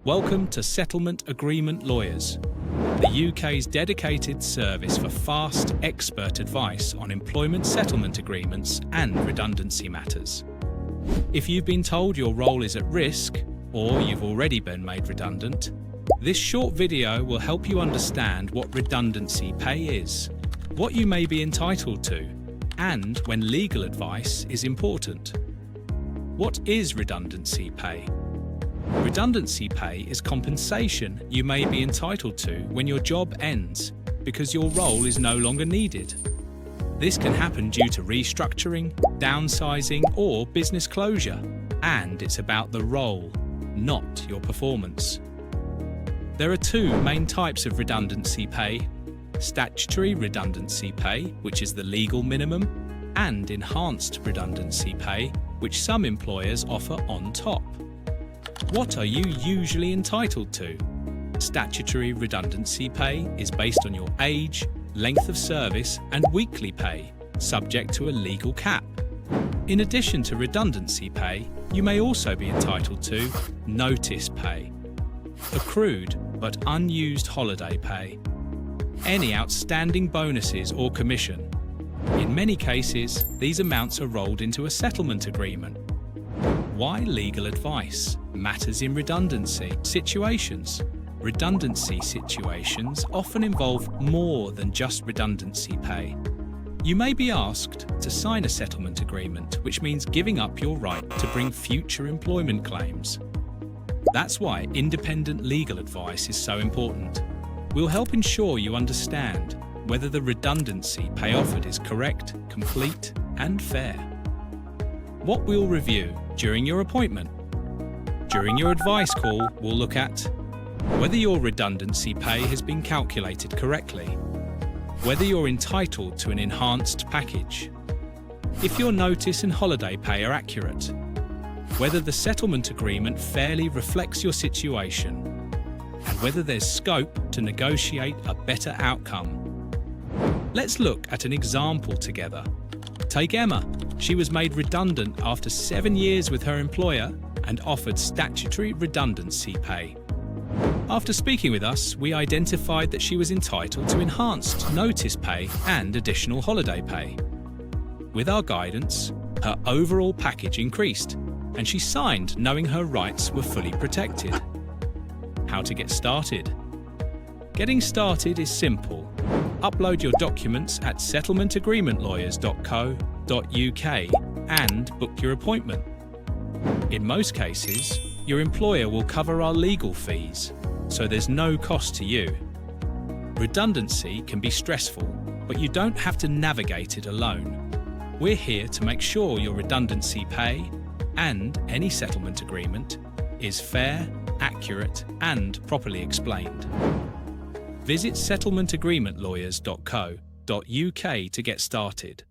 Welcome to Settlement Agreement Lawyers, the UK's dedicated service for fast, expert advice on employment settlement agreements and redundancy matters. If you've been told your role is at risk, or you've already been made redundant, this short video will help you understand what redundancy pay is, what you may be entitled to, and when legal advice is important. What is redundancy pay? Redundancy pay is compensation you may be entitled to when your job ends because your role is no longer needed. This can happen due to restructuring, downsizing, or business closure, and it's about the role, not your performance. There are two main types of redundancy pay: statutory redundancy pay, which is the legal minimum, and enhanced redundancy pay, which some employers offer on top. What are you usually entitled to? Statutory redundancy pay is based on your age, length of service, and weekly pay, subject to a legal cap. In addition to redundancy pay, you may also be entitled to notice pay, accrued but unused holiday pay, any outstanding bonuses or commission. In many cases, these amounts are rolled into a settlement agreement. Why legal advice matters in redundancy situations? Redundancy situations often involve more than just redundancy pay. You may be asked to sign a settlement agreement, which means giving up your right to bring future employment claims. That's why independent legal advice is so important. We'll help ensure you understand whether the redundancy pay offered is correct, complete, and fair. What we'll review during your appointment. During your advice call, we'll look at whether your redundancy pay has been calculated correctly, whether you're entitled to an enhanced package, if your notice and holiday pay are accurate, whether the settlement agreement fairly reflects your situation, and whether there's scope to negotiate a better outcome. Let's look at an example together. Take Emma. She was made redundant after 7 years with her employer and offered statutory redundancy pay. After speaking with us, we identified that she was entitled to enhanced notice pay and additional holiday pay. With our guidance, her overall package increased, and she signed knowing her rights were fully protected. How to get started? Getting started is simple. Upload your documents at settlementagreementlawyers.co.uk and book your appointment. In most cases, your employer will cover our legal fees, so there's no cost to you. Redundancy can be stressful, but you don't have to navigate it alone. We're here to make sure your redundancy pay and any settlement agreement is fair, accurate, and properly explained. Visit settlementagreementlawyers.co.uk to get started.